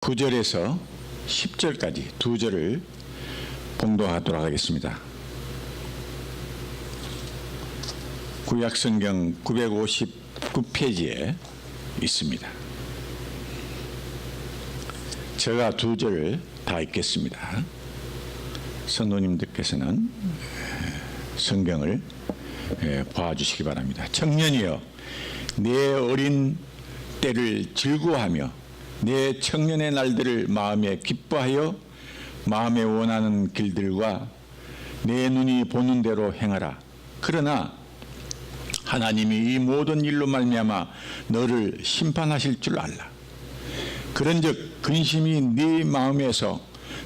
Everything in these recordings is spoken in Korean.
9절에서 10절까지 두 절을 봉독하도록 하겠습니다. 구약성경 959페이지에 있습니다. 제가 두 절을 다 읽겠습니다. 성도님들께서는 성경을 봐주시기 바랍니다. 청년이여, 내 어린 때를 즐거워하며 내 청년의 날들을 마음에 기뻐하여 마음에 원하는 길들과 내 눈이 보는 대로 행하라. 그러나 하나님이 이 모든 일로 말미암아 너를 심판하실 줄 알라. 그런즉 근심이 네 마음에서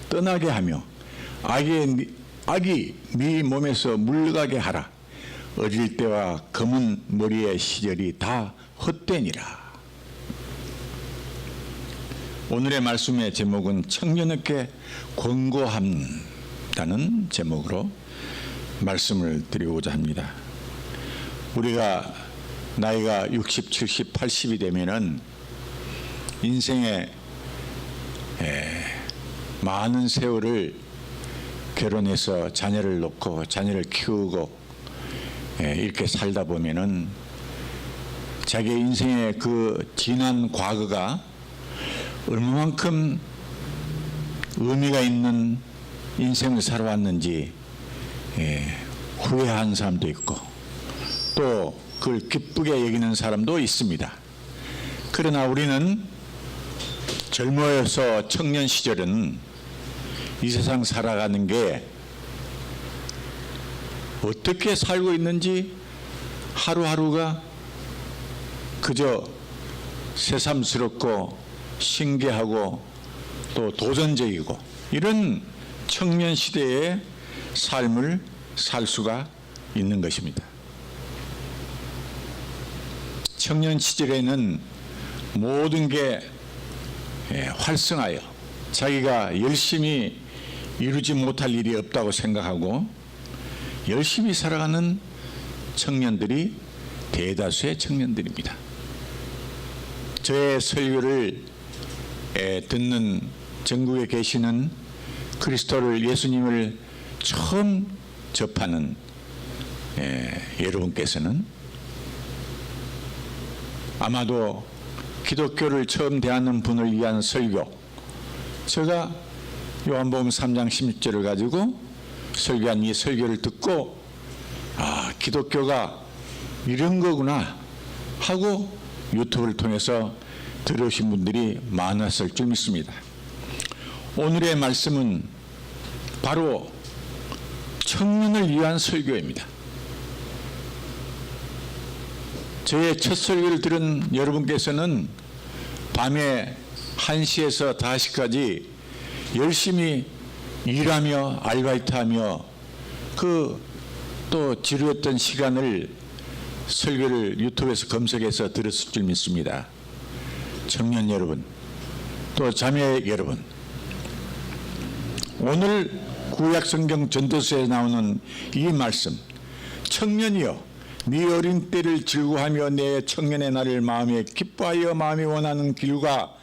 떠나게 하며 악이 네 몸에서 물러가게 하라. 어릴 때와 검은 머리의 시절이 다 헛되니라. 오늘의 말씀의 제목은 청년에게 권고한다는 제목으로 말씀을 드리고자 합니다. 우리가 나이가 60, 70, 80이 되면은 인생의 많은 세월을 결혼해서 자녀를 놓고 자녀를 키우고 이렇게 살다 보면은 자기 인생의 그 지난 과거가 얼마만큼 의미가 있는 인생을 살아왔는지 후회한 사람도 있고 또 그걸 기쁘게 여기는 사람도 있습니다. 그러나 우리는 젊어서 청년 시절은 이 세상 살아가는 게 어떻게 살고 있는지 하루하루가 그저 새삼스럽고 신기하고 또 도전적이고 이런 청년 시대의 삶을 살 수가 있는 것입니다. 청년 시절에는 모든 게 활성하여 자기가 열심히 이루지 못할 일이 없다고 생각하고 열심히 살아가는 청년들이 대다수의 청년들입니다. 저의 설교를 듣는 전국에 계시는 그리스도를 예수님을 처음 접하는 여러분께서는 아마도 기독교를 처음 대하는 분을 위한 설교, 제가 요한복음 3장 16절을 가지고 설교한 이 설교를 듣고 기독교가 이런 거구나 하고 유튜브를 통해서 들으신 분들이 많았을 줄 믿습니다. 오늘의 말씀은 바로 청년을 위한 설교입니다. 저의 첫 설교를 들은 여러분께서는 밤에 1시에서 5시까지 열심히 일하며 아르바이트하며 또 지루했던 시간을 설교를 유튜브에서 검색해서 들었을 줄 믿습니다. 청년 여러분, 또 자매 여러분, 오늘 구약성경 전도서에 나오는 이 말씀, 청년이여 네 어린 때를 즐거워하며 내 청년의 날을 마음에 기뻐하여 마음이 원하는 길과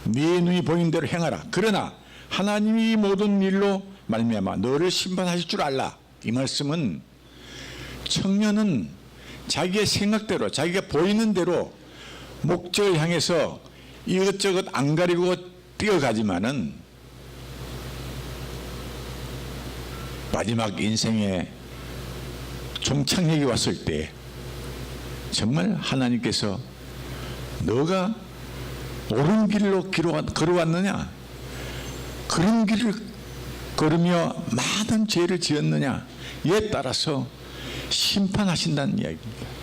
네 눈이 보이는 대로 행하라. 그러나 하나님이 모든 일로 말미암아 너를 심판하실 줄 알라. 이 말씀은 청년은 자기의 생각대로 자기가 보이는 대로 목적을 향해서 이것저것 안 가리고 뛰어가지만은 마지막 인생의 종착역이 왔을 때 정말 하나님께서 너가 옳은 길로 걸어왔느냐, 그런 길을 걸으며 많은 죄를 지었느냐에 따라서 심판하신다는 이야기입니다.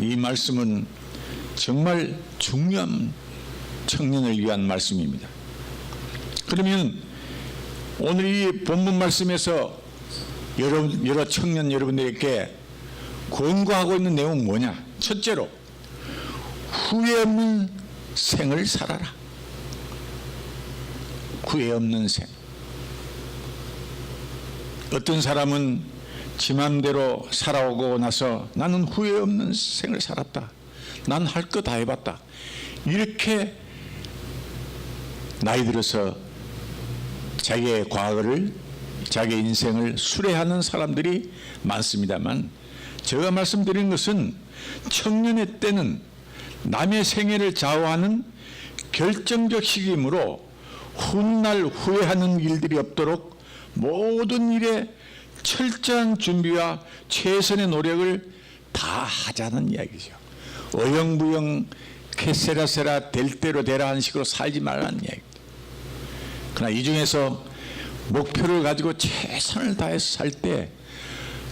이 말씀은 정말 중요한 청년을 위한 말씀입니다. 그러면 오늘 이 본문 말씀에서 여러 청년 여러분들에게 권고하고 있는 내용은 뭐냐? 첫째로 후회 없는 생을 살아라. 후회 없는 생. 어떤 사람은 지 맘대로 살아오고 나서 나는 후회 없는 생을 살았다. 난 할 거 다 해봤다. 이렇게 나이 들어서 자기의 과거를, 자기 인생을 수레하는 사람들이 많습니다만, 제가 말씀드린 것은 청년의 때는 남의 생애를 좌우하는 결정적 시기이므로 훗날 후회하는 일들이 없도록 모든 일에 철저한 준비와 최선의 노력을 다 하자는 이야기죠. 어영부영 캐세라세라 될 대로 되라 하는 식으로 살지 말라는 이야기입니다. 그러나 이 중에서 목표를 가지고 최선을 다해서 살 때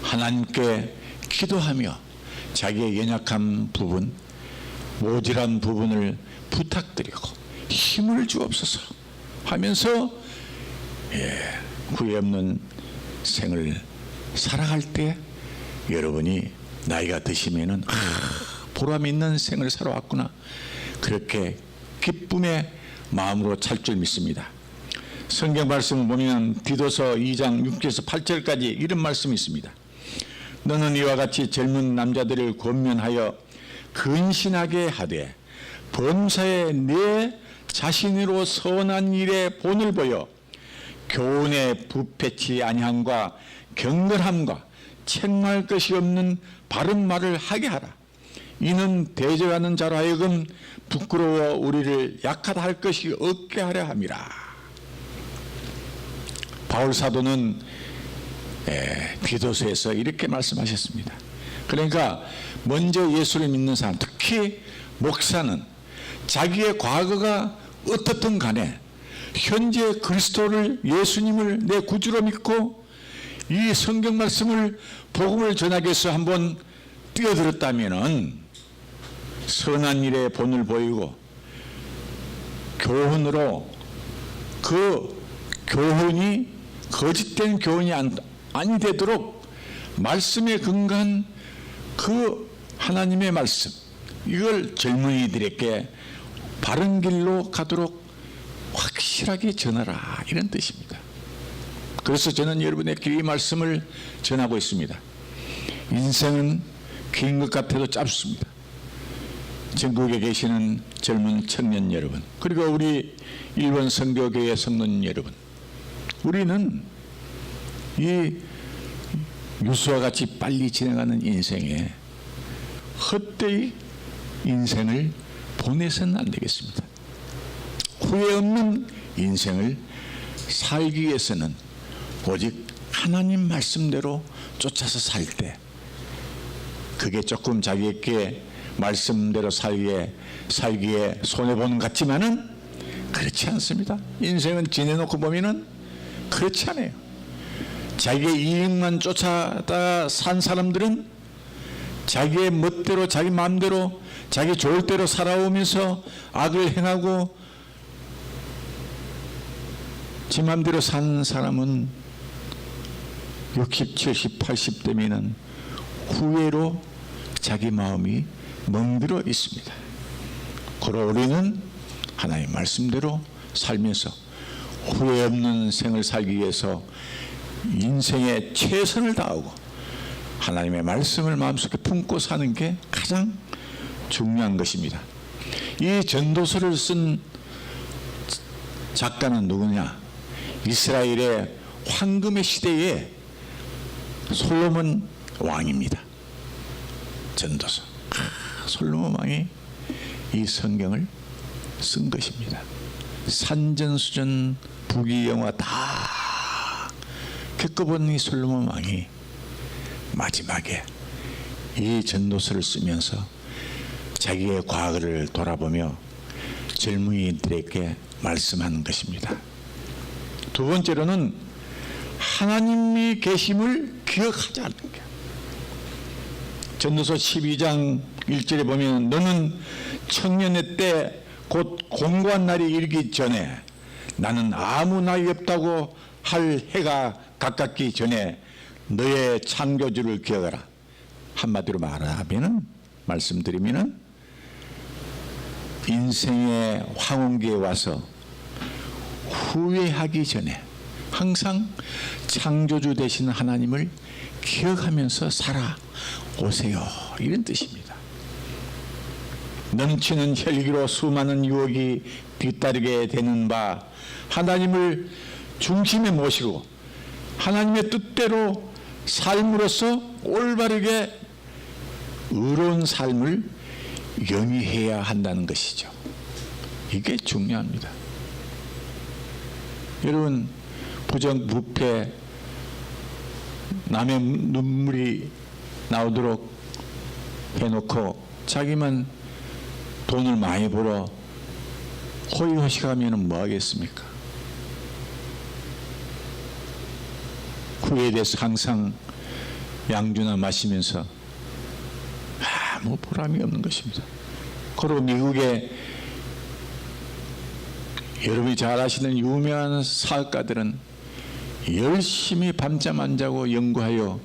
하나님께 기도하며 자기의 연약한 부분, 모질한 부분을 부탁드리고 힘을 주옵소서 하면서 후회 없는 생을 살아갈 때 여러분이 나이가 드시면은 보람 있는 생을 살아왔구나, 그렇게 기쁨의 마음으로 찰 줄 믿습니다. 성경 말씀을 보면 디도서 2장 6절에서 8절까지 이런 말씀이 있습니다. 너는 이와 같이 젊은 남자들을 권면하여 근신하게 하되 범사에 내 자신으로 선한 일에 본을 보여 교훈에 부패치 아니함과 경건함과 책망할 것이 없는 바른 말을 하게 하라. 이는 대적하는 자로 하여금 부끄러워 우리를 약하다 할 것이 없게 하려 함이라. 바울 사도는 디도서에서 이렇게 말씀하셨습니다. 그러니까 먼저 예수를 믿는 사람, 특히 목사는 자기의 과거가 어떻든 간에 현재 그리스도를, 예수님을 내 구주로 믿고 이 성경 말씀을, 복음을 전하기 위해서 한번 뛰어들었다면은 선한 일에 본을 보이고 교훈으로 그 교훈이 거짓된 교훈이 아니 되도록 말씀에 근거한 그 하나님의 말씀, 이걸 젊은이들에게 바른 길로 가도록 확실하게 전하라, 이런 뜻입니다. 그래서 저는 여러분에게 이 말씀을 전하고 있습니다. 인생은 긴 것 같아도 짧습니다. 전국에 계시는 젊은 청년 여러분, 그리고 우리 일본 선교교회 성도님 여러분, 우리는 이 유수와 같이 빨리 진행하는 인생에 헛되이 인생을 보내서는 안 되겠습니다. 후회 없는 인생을 살기 위해서는 오직 하나님 말씀대로 쫓아서 살 때, 그게 조금 자기에게 말씀대로 살기에 손해보는 것 같지만은 그렇지 않습니다. 인생은 지내놓고 보면은 그렇지 않아요. 자기의 이익만 쫓아다 산 사람들은 자기의 멋대로, 자기 마음대로, 자기 좋을 대로 살아오면서 악을 행하고 지 마음대로 산 사람은 60, 70, 80 되면은 후회로 자기 마음이 멍들어 있습니다. 그러나 우리는 하나님 말씀대로 살면서 후회 없는 생을 살기 위해서 인생에 최선을 다하고 하나님의 말씀을 마음속에 품고 사는 게 가장 중요한 것입니다. 이 전도서를 쓴 작가는 누구냐? 이스라엘의 황금의 시대에 솔로몬 왕입니다. 전도서. 솔로몬 왕이 이 성경을 쓴 것입니다. 산전수전 부귀영화 다 겪어본 이 솔로몬 왕이 마지막에 이 전도서를 쓰면서 자기의 과거를 돌아보며 젊은이들에게 말씀하는 것입니다. 두 번째로는 하나님이 계심을 기억하자는 거예요. 전도서 12장 1절에 보면 너는 청년의 때 곧 공고한 날이 이르기 전에 나는 아무 나위 없다고 할 해가 가깝기 전에 너의 창조주를 기억하라. 한마디로 말하면, 말씀드리면 인생의 황혼기에 와서 후회하기 전에 항상 창조주 되신 하나님을 기억하면서 살아오세요, 이런 뜻입니다. 넘치는 혈기로 수많은 유혹이 뒤따르게 되는 바, 하나님을 중심에 모시고 하나님의 뜻대로 삶으로써 올바르게 의로운 삶을 영위해야 한다는 것이죠. 이게 중요합니다. 여러분, 부정부패, 남의 눈물이 나오도록 해놓고 자기만 돈을 많이 벌어 호의호식하면 뭐 하겠습니까? 후회돼서 항상 양주나 마시면서 아무 보람이 없는 것입니다. 그리고 미국의 여러분이 잘 아시는 유명한 사업가들은 열심히 밤잠 안 자고 연구하여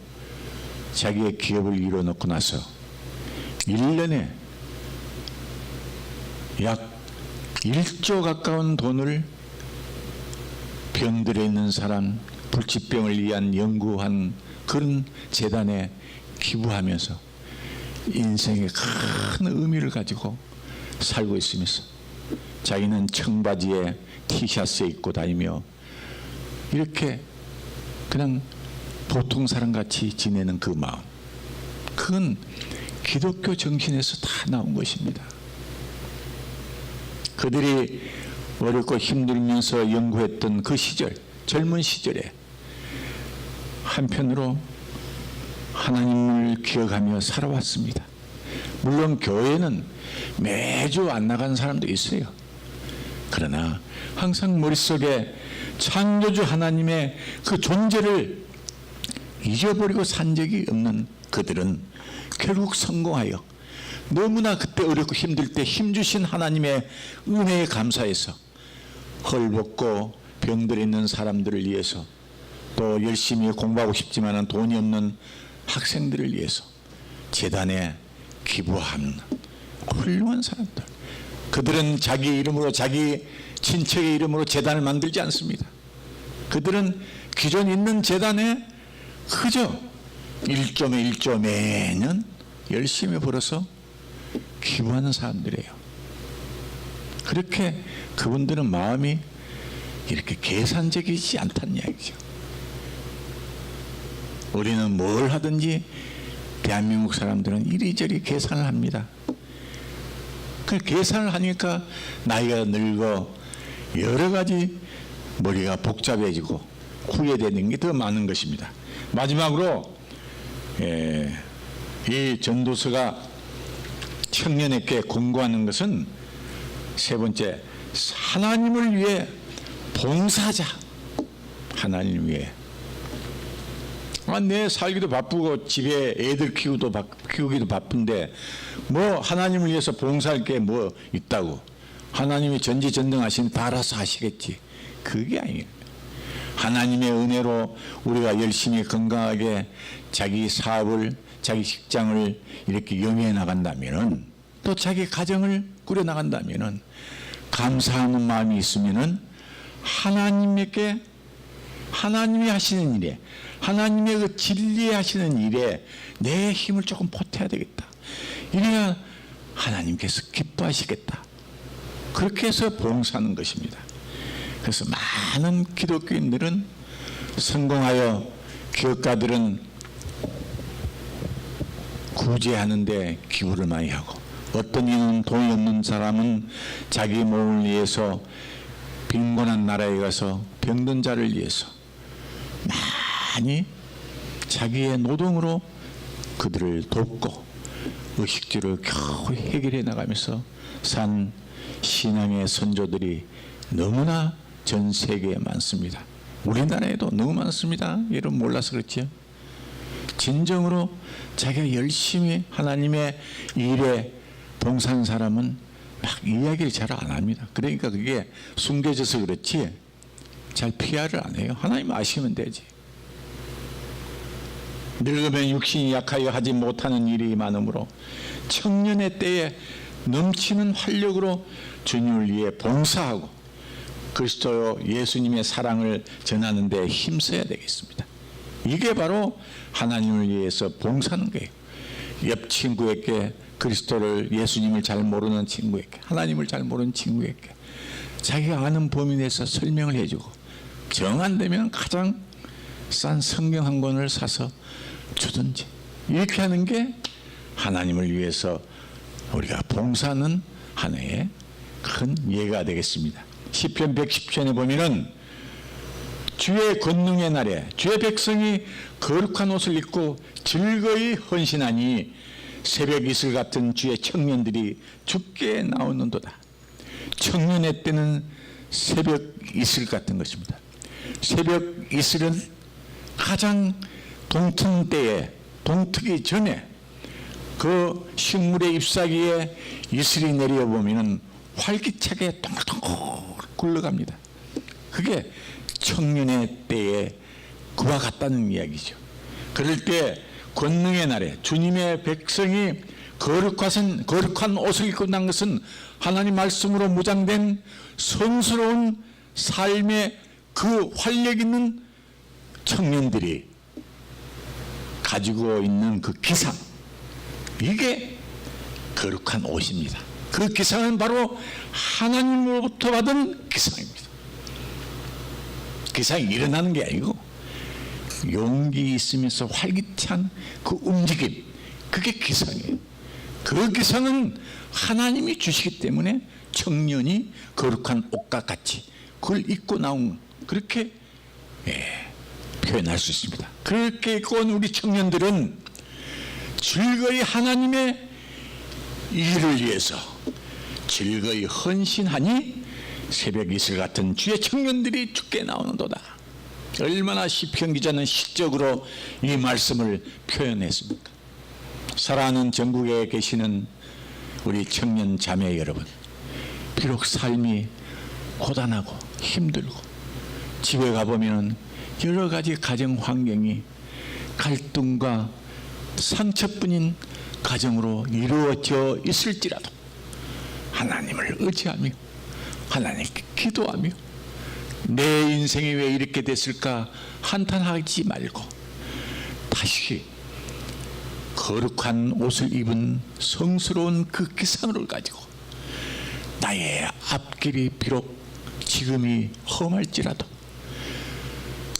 자기의 기업을 이뤄놓고 나서 1년에 약 1조 가까운 돈을 병들어 있는 사람, 불치병을 위한 연구한 그런 재단에 기부하면서 인생의 큰 의미를 가지고 살고 있으면서 자기는 청바지에 티셔츠에 입고 다니며 이렇게 그냥 보통 사람같이 지내는 그 마음, 그건 기독교 정신에서 다 나온 것입니다. 그들이 어렵고 힘들면서 연구했던 그 시절, 젊은 시절에 한편으로 하나님을 기억하며 살아왔습니다. 물론 교회는 매주 안 나가는 사람도 있어요. 그러나 항상 머릿속에 창조주 하나님의 그 존재를 잊어버리고 산 적이 없는 그들은 결국 성공하여 너무나 그때 어렵고 힘들 때 힘주신 하나님의 은혜에 감사해서 헐벗고 병들어 있는 사람들을 위해서, 또 열심히 공부하고 싶지만 돈이 없는 학생들을 위해서 재단에 기부하는 훌륭한 사람들. 그들은 자기 이름으로, 자기 친척의 이름으로 재단을 만들지 않습니다. 그들은 기존 있는 재단에 그저 1조 매년 열심히 벌어서 기부하는 사람들이에요. 그렇게 그분들은 마음이 이렇게 계산적이지 않다는 이야기죠. 우리는 뭘 하든지 대한민국 사람들은 이리저리 계산을 합니다. 그 계산을 하니까 나이가 늙어 여러 가지 머리가 복잡해지고 후회되는 게 더 많은 것입니다. 마지막으로 이 전도서가 청년에게 권고하는 것은 세 번째, 하나님을 위해 봉사하자. 하나님을 위해. 내 살기도 바쁘고 집에 애들 키우기도 바쁜데 뭐 하나님을 위해서 봉사할 게 뭐 있다고. 하나님이 전지전능하시니 다 알아서 하시겠지. 그게 아니에요. 하나님의 은혜로 우리가 열심히 건강하게 자기 사업을, 자기 직장을 이렇게 영위해 나간다면은, 또 자기 가정을 꾸려 나간다면은, 감사하는 마음이 있으면은 하나님에게, 하나님이 하시는 일에, 하나님의 그 진리에 하시는 일에 내 힘을 조금 보태야 되겠다. 이래야 하나님께서 기뻐하시겠다. 그렇게 해서 봉사하는 것입니다. 그래서 많은 기독교인들은 성공하여 기업가들은 구제하는데 기부를 많이 하고, 어떤 이는 돈이 없는 사람은 자기 몸을 위해서 빈곤한 나라에 가서 병든 자를 위해서 많이 자기의 노동으로 그들을 돕고 의식주를 겨우 해결해 나가면서 산 신앙의 선조들이 너무나 전 세계에 많습니다. 우리나라에도 너무 많습니다. 여러분 몰라서 그렇죠. 진정으로 자기가 열심히 하나님의 일에 봉사한 사람은 막 이야기를 잘 안 합니다. 그러니까 그게 숨겨져서 그렇지 잘 PR을 안 해요. 하나님 아시면 되지. 늙으면 육신이 약하여 하지 못하는 일이 많으므로 청년의 때에 넘치는 활력으로 주님을 위해 봉사하고 그리스도 예수님의 사랑을 전하는 데 힘써야 되겠습니다. 이게 바로 하나님을 위해서 봉사하는 거예요. 옆 친구에게 그리스도를, 예수님을 잘 모르는 친구에게, 하나님을 잘 모르는 친구에게 자기가 아는 범위 내에서 설명을 해주고, 정 안 되면 가장 싼 성경 한 권을 사서 주든지, 이렇게 하는 게 하나님을 위해서 우리가 봉사하는 하나의 큰 예가 되겠습니다. 시편 110편에 보면은 주의 권능의 날에 주의 백성이 거룩한 옷을 입고 즐거이 헌신하니 새벽 이슬 같은 주의 청년들이 주께 나오는도다. 청년의 때는 새벽 이슬 같은 것입니다. 새벽 이슬은 가장 동튼 때에, 동트기 전에 그 식물의 잎사귀에 이슬이 내려보면 활기차게 동글동글 굴러갑니다. 그게 청년의 때에 그와 같다는 이야기죠. 그럴 때 권능의 날에 주님의 백성이 거룩한 옷을 입고 난 것은 하나님 말씀으로 무장된 성스러운 삶의 그 활력 있는 청년들이 가지고 있는 그 기상, 이게 거룩한 옷입니다. 그 기상은 바로 하나님으로부터 받은 기상입니다. 기상이 일어나는 게 아니고 용기 있으면서 활기찬 그 움직임, 그게 기상이에요. 그 기상은 하나님이 주시기 때문에 청년이 거룩한 옷과 같이 그걸 입고 나온, 그렇게 표현할 수 있습니다. 그렇게 입고 온 우리 청년들은 즐거이 하나님의 일을 위해서 즐거이 헌신하니 새벽 이슬 같은 주의 청년들이 주께 나오는도다. 얼마나 시편 기자는 시적으로 이 말씀을 표현했습니까? 사랑하는 전국에 계시는 우리 청년 자매 여러분, 비록 삶이 고단하고 힘들고 집에 가보면 여러 가지 가정 환경이 갈등과 상처뿐인 가정으로 이루어져 있을지라도 하나님을 의지하며 하나님께 기도하며 내 인생이 왜 이렇게 됐을까 한탄하지 말고 다시 거룩한 옷을 입은 성스러운 그 기상을 가지고 나의 앞길이 비록 지금이 험할지라도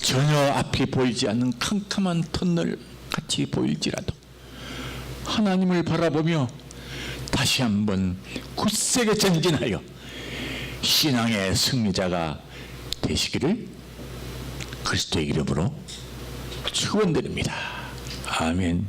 전혀 앞이 보이지 않는 캄캄한 터널 같이 보일지라도 하나님을 바라보며 다시 한번 굳세게 전진하여 신앙의 승리자가 되시기를 그리스도의 이름으로 축원드립니다. 아멘.